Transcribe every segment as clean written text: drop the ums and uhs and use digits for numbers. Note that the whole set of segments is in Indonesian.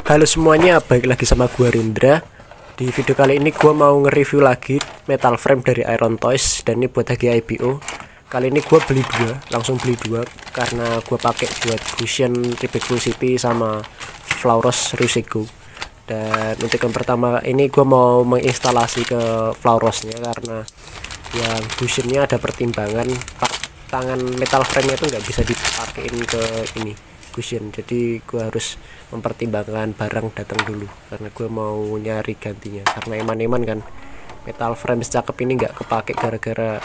Halo semuanya, balik lagi sama gua Rindra. Di video kali ini gua mau nge-review lagi metal frame dari Iron Toys, dan ini buat hadiah IPO. Kali ini gua langsung beli dua karena gua pakai buat cushion Triple City sama Flauros Rusego. Dan untuk yang pertama ini gua mau menginstalasi ke Flaurosnya karena yang cushionnya ada pertimbangan tangan metal frame-nya itu nggak bisa dipakein ke ini cushion, jadi gue harus mempertimbangkan barang datang dulu karena gue mau nyari gantinya karena eman-eman kan metal frame secakep ini nggak kepake gara-gara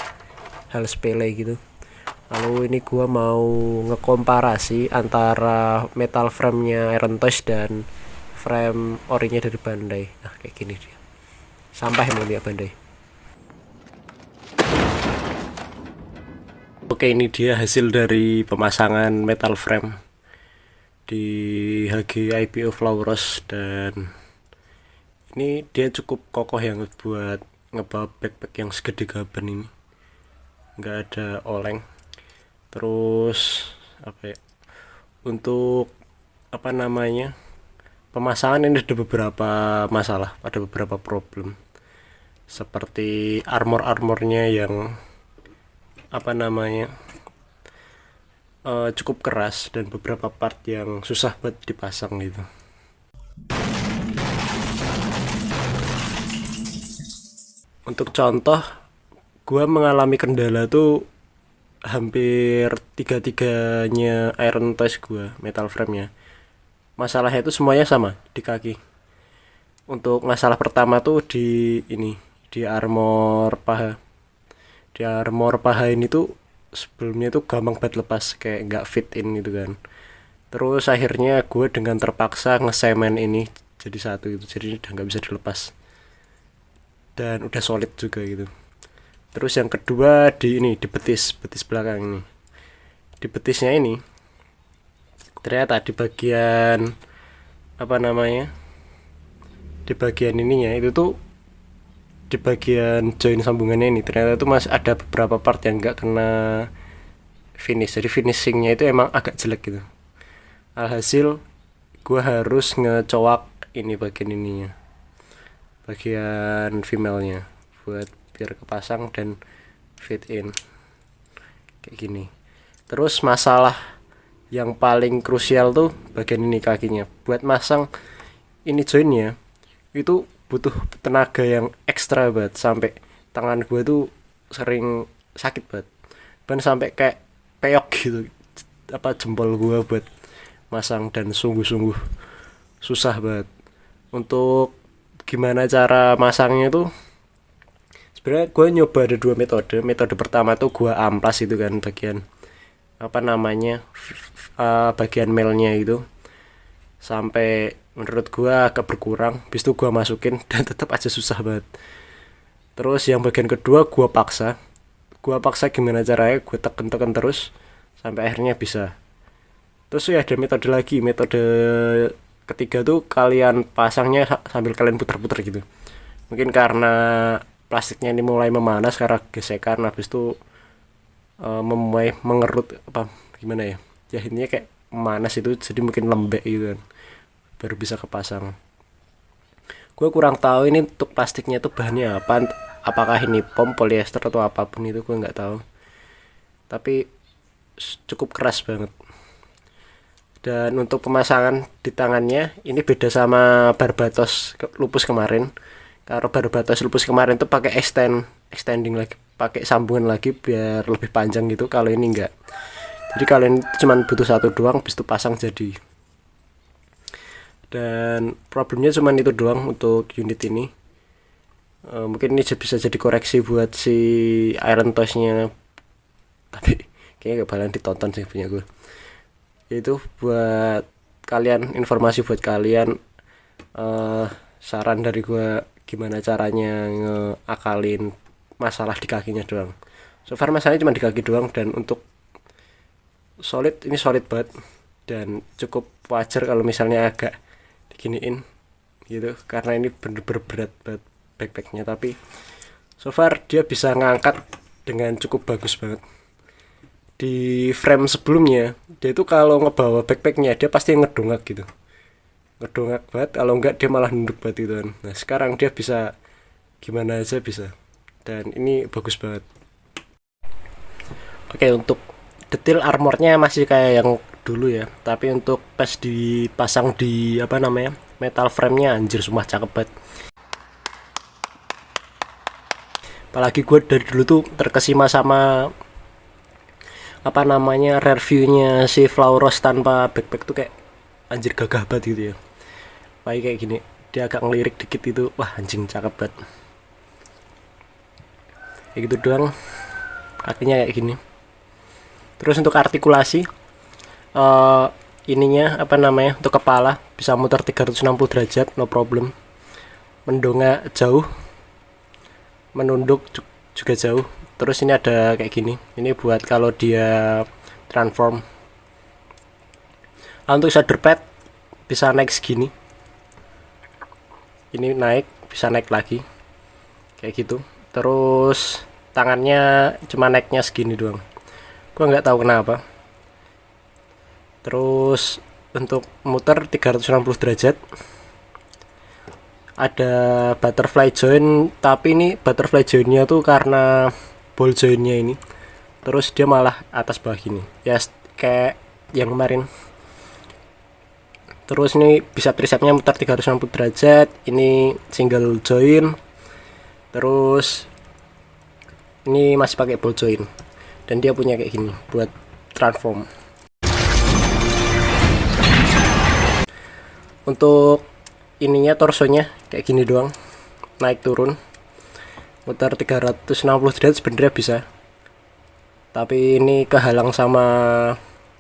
hal sepele gitu. Lalu ini gue mau ngekomparasi antara metal frame-nya Iron Toys dan frame orinya dari Bandai. Nah kayak gini dia, sampah emang dia Bandai. Oke, ini dia hasil dari pemasangan metal frame di HG IPO Flauros, dan ini dia cukup kokoh yang buat ngebawa backpack yang segede gaban ini, nggak ada oleng. Terus untuk pemasangan ini ada beberapa masalah, ada beberapa problem seperti armornya yang cukup keras dan beberapa part yang susah buat dipasang gitu. Untuk contoh, gua mengalami kendala tuh hampir tiga-tiganya Iron Toys gua metal frame-nya. Masalahnya itu semuanya sama di kaki. Untuk masalah pertama tuh di armor paha. Di armor paha ini tuh sebelumnya tuh gampang banget lepas, kayak nggak fit in gitu kan. Terus akhirnya gue dengan terpaksa ngesemen ini jadi satu gitu, jadi udah nggak bisa dilepas dan udah solid juga gitu. Terus yang kedua di betis belakang ini, di betisnya ini ternyata di bagian di bagian ininya itu tuh, di bagian join sambungannya ini ternyata tuh masih ada beberapa part yang nggak kena finish, jadi finishingnya itu emang agak jelek gitu. Alhasil gue harus ngecowak ini bagian ininya, bagian female-nya buat biar kepasang dan fit in kayak gini. Terus masalah yang paling krusial tuh bagian ini kakinya, buat masang ini joinnya itu butuh tenaga yang ekstra banget, sampai tangan gue tuh sering sakit banget, bahkan sampai kayak peyok gitu jempol gue buat masang, dan sungguh-sungguh susah banget. Untuk gimana cara masangnya tuh sebenarnya gue nyoba ada dua metode pertama tuh gue amplas itu kan bagian bagian mailnya itu sampai menurut gua agak berkurang, habis itu gua masukin dan tetap aja susah banget. Terus yang bagian kedua gua paksa gimana caranya, gua tekan terus sampai akhirnya bisa. Terus ya ada metode ketiga tuh kalian pasangnya sambil kalian putar-putar gitu. Mungkin karena plastiknya ini mulai memanas karena gesekan, habis itu mulai mengerut gimana ya, jahitnya kayak memanas itu, jadi mungkin lembek gitu kan, baru bisa kepasang. Gue kurang tahu ini untuk plastiknya itu bahannya apa, apakah ini polyester atau apapun itu gue nggak tahu, tapi cukup keras banget. Dan untuk pemasangan di tangannya ini beda sama Barbatos Lupus kemarin. Kalau Barbatos Lupus kemarin tuh pakai extending lagi, pakai sambungan lagi biar lebih panjang gitu. Kalau ini enggak, jadi kalian cuma butuh satu doang, habis itu pasang jadi. Dan problemnya cuma itu doang untuk unit ini. Mungkin ini bisa jadi koreksi buat si Iron Toys-nya, tapi kayaknya gak bakalan ditonton sih punya gue. Itu buat kalian, informasi buat kalian, saran dari gue gimana caranya ngeakalin masalah di kakinya doang. So far masalahnya cuma di kaki doang, dan untuk solid, ini solid banget dan cukup wajar kalau misalnya agak diginiin gitu karena ini bener-bener berat banget backpacknya, tapi so far dia bisa ngangkat dengan cukup bagus banget. Di frame sebelumnya dia itu kalau ngebawa backpacknya dia pasti ngedongak gitu, ngedongak banget, kalau enggak dia malah nunduk banget gitu kan. Nah sekarang dia bisa gimana aja bisa, dan ini bagus banget. Oke, untuk detail armornya masih kayak yang dulu ya, tapi untuk pas dipasang di apa namanya metal frame-nya, anjir sumpah cakep banget. Apalagi gue dari dulu tuh terkesima sama apa namanya rare view-nya si Flauros tanpa backpack tuh, kayak anjir gagah banget gitu ya. Kayak gini dia agak ngelirik dikit itu, wah anjing cakep banget. Kayak gitu doang, kakinya kayak gini. Terus untuk artikulasi, uh, ininya apa namanya untuk kepala bisa muter 360 derajat no problem, mendongak jauh, menunduk juga jauh. Terus ini ada kayak gini, ini buat kalau dia transform. Untuk shoulder pad bisa naik segini, ini naik bisa naik lagi kayak gitu. Terus tangannya cuma naiknya segini doang, gua nggak tahu kenapa. Terus untuk muter 360 derajat ada butterfly joint, tapi ini butterfly jointnya tuh karena ball jointnya ini, terus dia malah atas bawah gini ya kayak yang kemarin. Terus ini bisa tricepnya muter 360 derajat, ini single joint. Terus ini masih pakai ball joint, dan dia punya kayak gini buat transform. Untuk ininya torsonya kayak gini doang, naik turun muter 360 derajat sebenarnya bisa, tapi ini kehalang sama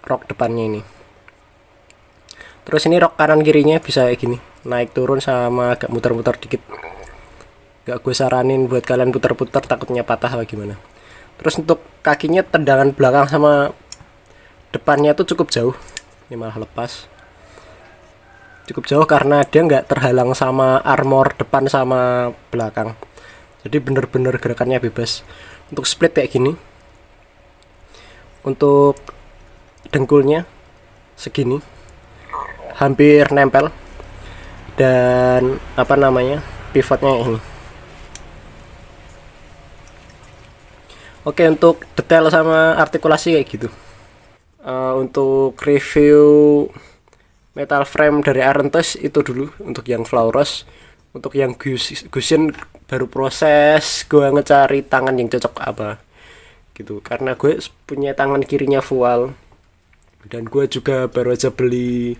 rok depannya ini. Terus ini rok kanan kirinya bisa kayak gini, naik turun sama agak muter-muter dikit. Gak gue saranin buat kalian putar-putar, takutnya patah apa gimana. Terus untuk kakinya tendangan belakang sama depannya tuh cukup jauh, ini malah lepas. Cukup jauh karena dia nggak terhalang sama armor depan sama belakang, jadi bener-bener gerakannya bebas. Untuk split kayak gini, untuk dengkulnya segini hampir nempel, dan apa namanya pivotnya ini. Oke, untuk detail sama artikulasi kayak gitu. Untuk review metal frame dari Iron Toys itu dulu untuk yang Flauros. Untuk yang Gusion baru proses gue ngecari tangan yang cocok apa gitu, karena gue punya tangan kirinya fual, dan gue juga baru aja beli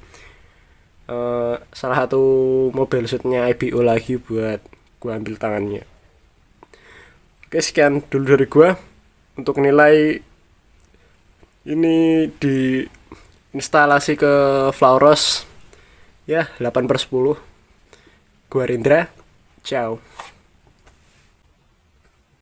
salah satu mobile suitnya IBO lagi buat gue ambil tangannya. Oke, sekian dulu dari gue. Untuk nilai ini di instalasi ke Flauros ya 8/10. Gua Rindra, ciao.